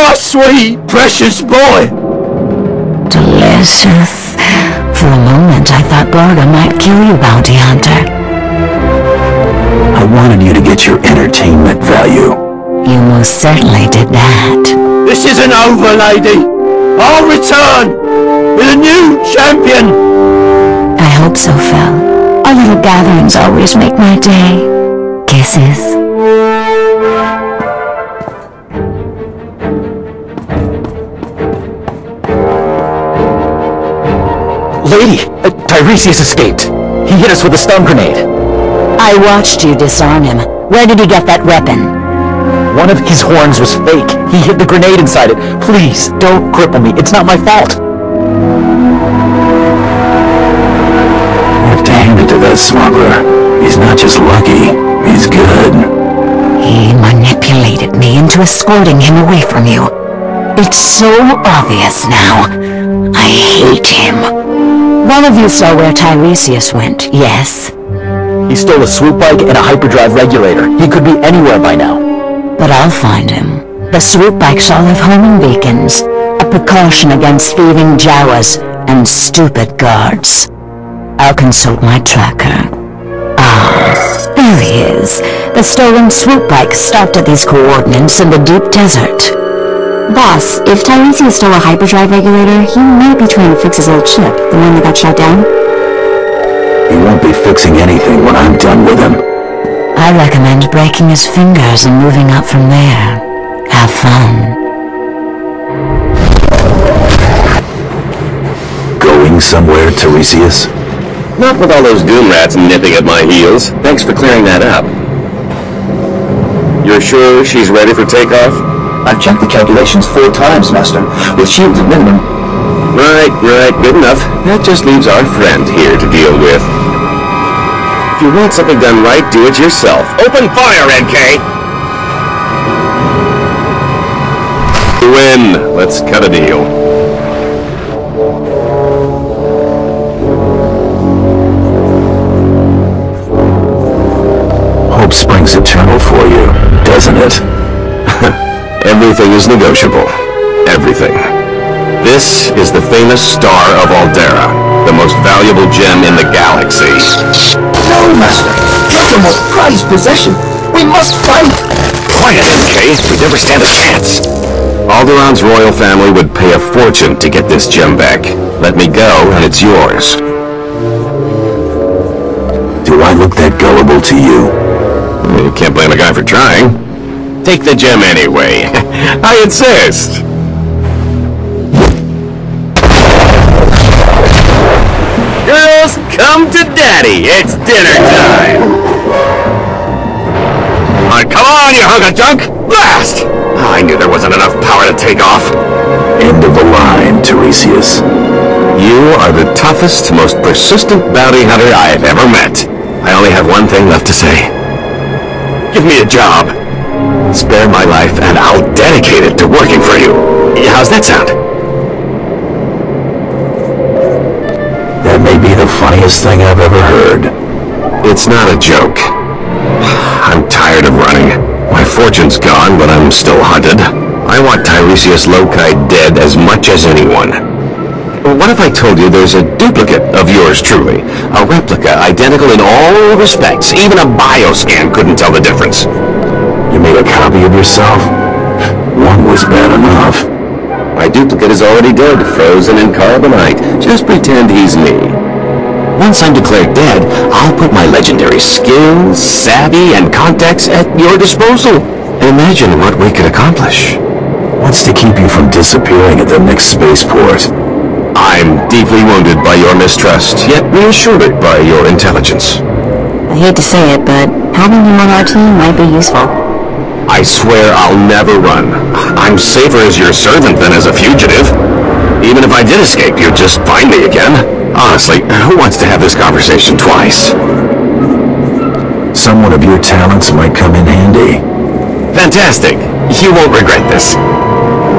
my sweet, precious boy! Delicious. For a moment, I thought Gorga might kill you, Bounty Hunter. I wanted you to get your entertainment value. You most certainly did that. This isn't over, lady. I'll return with a new champion. I hope so, Phil. Our little gatherings always make my day. Kisses. Lady, Tiresias escaped. He hit us with a stun grenade. I watched you disarm him. Where did he get that weapon? One of his horns was fake. He hid the grenade inside it. Please, don't cripple me. It's not my fault. You have to hand it to that smuggler. He's not just lucky. He's good. He manipulated me into escorting him away from you. It's so obvious now. I hate him. One of you saw where Tiresias went, yes? He stole a swoop bike and a hyperdrive regulator. He could be anywhere by now. But I'll find him. The swoop bikes all have homing beacons, a precaution against thieving Jawas and stupid guards. I'll consult my tracker. Ah, there he is. The stolen swoop bike stopped at these coordinates in the deep desert. Boss, if Tiresias stole a hyperdrive regulator, he might be trying to fix his old ship, the one that got shot down. He won't be fixing anything when I'm done with him. I recommend breaking his fingers and moving up from there. Have fun. Going somewhere, Tiresias? Not with all those goon rats nipping at my heels. Thanks for clearing that up. You're sure she's ready for takeoff? I've checked the calculations 4 times, Master. With shields at minimum. Right, good enough. That just leaves our friend here to deal with. If you want something done right, do it yourself. Open fire, NK! You win. Let's cut a deal. Hope springs eternal for you, doesn't it? Everything is negotiable. Everything. This is the famous Star of Aldera, the most valuable gem in the galaxy. No, Master! Not your most prized possession! We must fight! Quiet, NK. We never stand a chance. Alderon's royal family would pay a fortune to get this gem back. Let me go, and it's yours. Do I look that gullible to you? You can't blame a guy for trying. Take the gem anyway. I insist. Girls, come to Daddy. It's dinner time. Come on, you hunk of junk. Blast! I knew there wasn't enough power to take off. End of the line, Tiresias. You are the toughest, most persistent bounty hunter I've ever met. I only have one thing left to say. Give me a job. Spare my life, and I'll dedicate it to working for you. How's that sound? That may be the funniest thing I've ever heard. It's not a joke. I'm tired of running. My fortune's gone, but I'm still hunted. I want Tiresias Loci dead as much as anyone. What if I told you there's a duplicate of yours truly? A replica, identical in all respects. Even a bioscan couldn't tell the difference. You made a copy of yourself? One was bad enough. My duplicate is already dead, frozen in carbonite. Just pretend he's me. Once I'm declared dead, I'll put my legendary skills, savvy, and contacts at your disposal. Imagine what we could accomplish. What's to keep you from disappearing at the next spaceport? I'm deeply wounded by your mistrust, yet reassured by your intelligence. I hate to say it, but having him on our team might be useful. I swear I'll never run. I'm safer as your servant than as a fugitive. Even if I did escape, you'd just find me again. Honestly, who wants to have this conversation twice? Someone of your talents might come in handy. Fantastic. You won't regret this.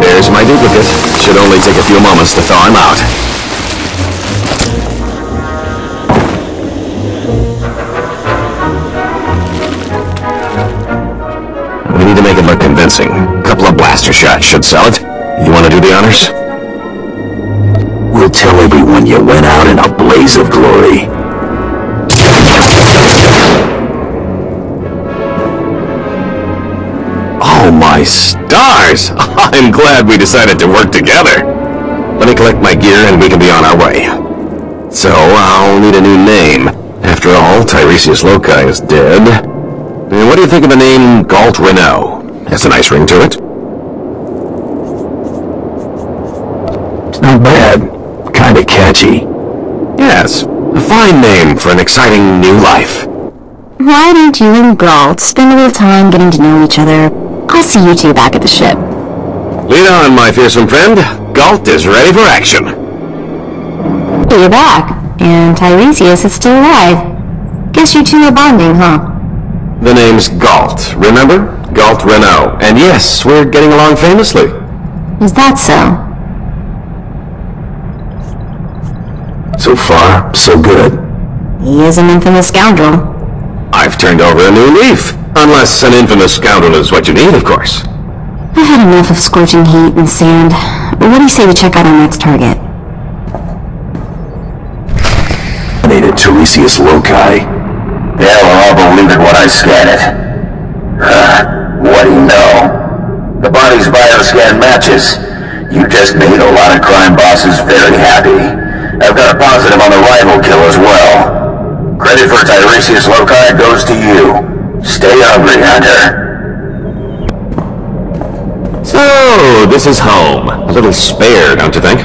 There's my duplicate. Should only take a few moments to thaw him out. We need to make it look convincing. A couple of blasts Master Shot should sell it. You want to do the honors? We'll tell everyone you went out in a blaze of glory. Oh my stars! I'm glad we decided to work together. Let me collect my gear and we can be on our way. So, I'll need a new name. After all, Tiresias Loci is dead. And what do you think of the name Galt Renault? Has a nice ring to it. It's not bad. Kinda catchy. Yes, a fine name for an exciting new life. Why don't you and Galt spend a little time getting to know each other? I'll see you two back at the ship. Lead on, my fearsome friend. Galt is ready for action. You're back, and Tiresias is still alive. Guess you two are bonding, huh? The name's Galt, remember? Galt Renault. And yes, we're getting along famously. Is that so? So far, so good. He is an infamous scoundrel. I've turned over a new leaf. Unless an infamous scoundrel is what you need, of course. I've had enough of scorching heat and sand. What do you say we check out our next target? Native Tiresias Loci. Yeah, well, I'll believe it when I scan it. What do you know? The body's bioscan matches. You just made a lot of crime bosses very happy. I've got a positive on the rival kill as well. Credit for Tiresias Loci goes to you. Stay hungry, Hunter. So, this is home. A little spare, don't you think?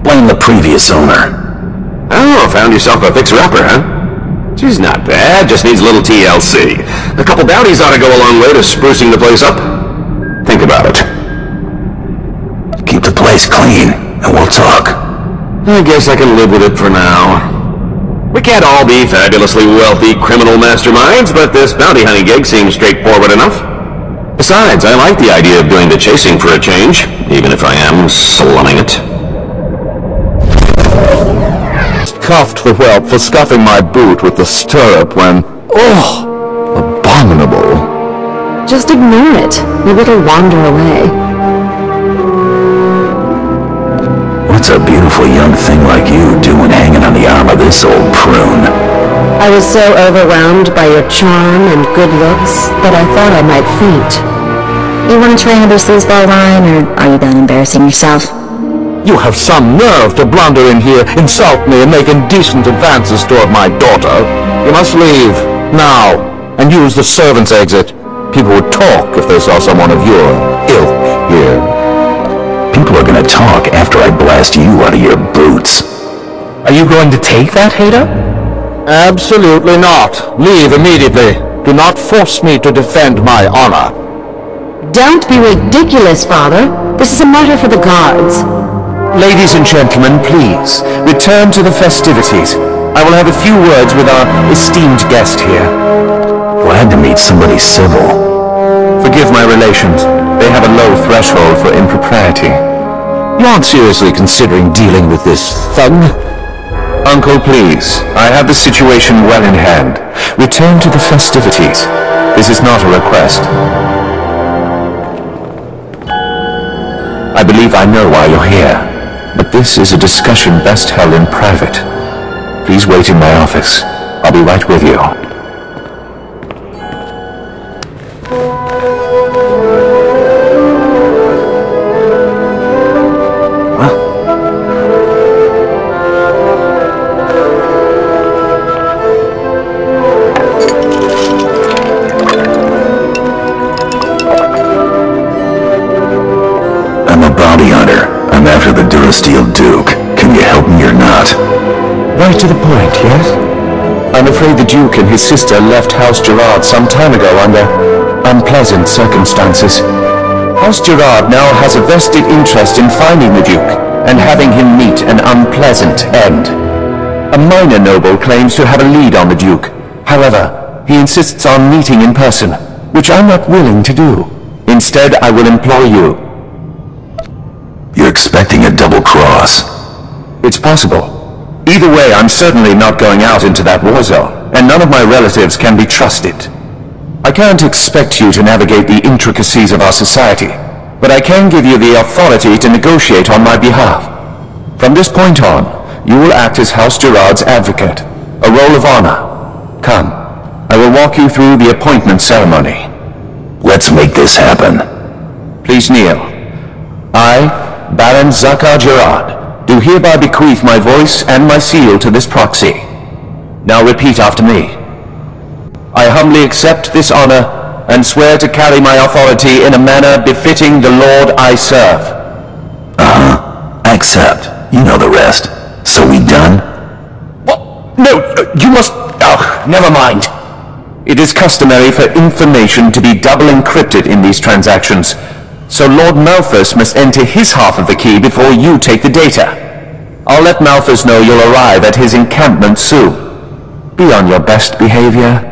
Blame the previous owner. Oh, found yourself a fixer-upper, huh? She's not bad, just needs a little TLC. A couple bounties ought to go a long way to sprucing the place up. Think about it. Keep the place clean, and we'll talk. I guess I can live with it for now. We can't all be fabulously wealthy criminal masterminds, but this bounty hunting gig seems straightforward enough. Besides, I like the idea of doing the chasing for a change, even if I am slumming it. Cuffed the whelp for scuffing my boot with the stirrup when... Oh! Abominable. Just ignore it. Maybe it'll wander away. What's a beautiful young thing like you doing hanging on the arm of this old prune? I was so overwhelmed by your charm and good looks that I thought I might faint. You want to try another sleazeball line, or are you done embarrassing yourself? You have some nerve to blunder in here, insult me, and make indecent advances toward my daughter. You must leave, now, and use the servants' exit. People would talk if they saw someone of your ilk here. People are gonna talk after I blast you out of your boots. Are you going to take that, Hader? Absolutely not. Leave immediately. Do not force me to defend my honor. Don't be ridiculous, Father. This is a matter for the guards. Ladies and gentlemen, please, return to the festivities. I will have a few words with our esteemed guest here. Glad to meet somebody civil. Forgive my relations. They have a low threshold for impropriety. You aren't seriously considering dealing with this thug? Uncle, please. I have the situation well in hand. Return to the festivities. This is not a request. I believe I know why you're here, but this is a discussion best held in private. Please wait in my office. I'll be right with you. Steel Duke. Can you help me or not? Right to the point, yes? I'm afraid the Duke and his sister left House Gerard some time ago under unpleasant circumstances. House Gerard now has a vested interest in finding the Duke and having him meet an unpleasant end. A minor noble claims to have a lead on the Duke. However, he insists on meeting in person, which I'm not willing to do. Instead, I will implore you. You're expecting a double cross. It's possible. Either way, I'm certainly not going out into that war zone, and none of my relatives can be trusted. I I can't expect you to navigate the intricacies of our society, but I can give you the authority to negotiate on my behalf. From this point on, you will act as House Gerard's advocate, a role of honor. Come, I will walk you through the appointment ceremony. Let's make this happen. Please kneel. I, Baron Zakar Gerard, do hereby bequeath my voice and my seal to this proxy. Now repeat after me. I humbly accept this honor and swear to carry my authority in a manner befitting the Lord I serve. Accept. You know the rest. So we done? What? No, you must... Oh, never mind. It is customary for information to be double encrypted in these transactions, so Lord Malthus must enter his half of the key before you take the data. I'll let Malthus know you'll arrive at his encampment soon. Be on your best behavior.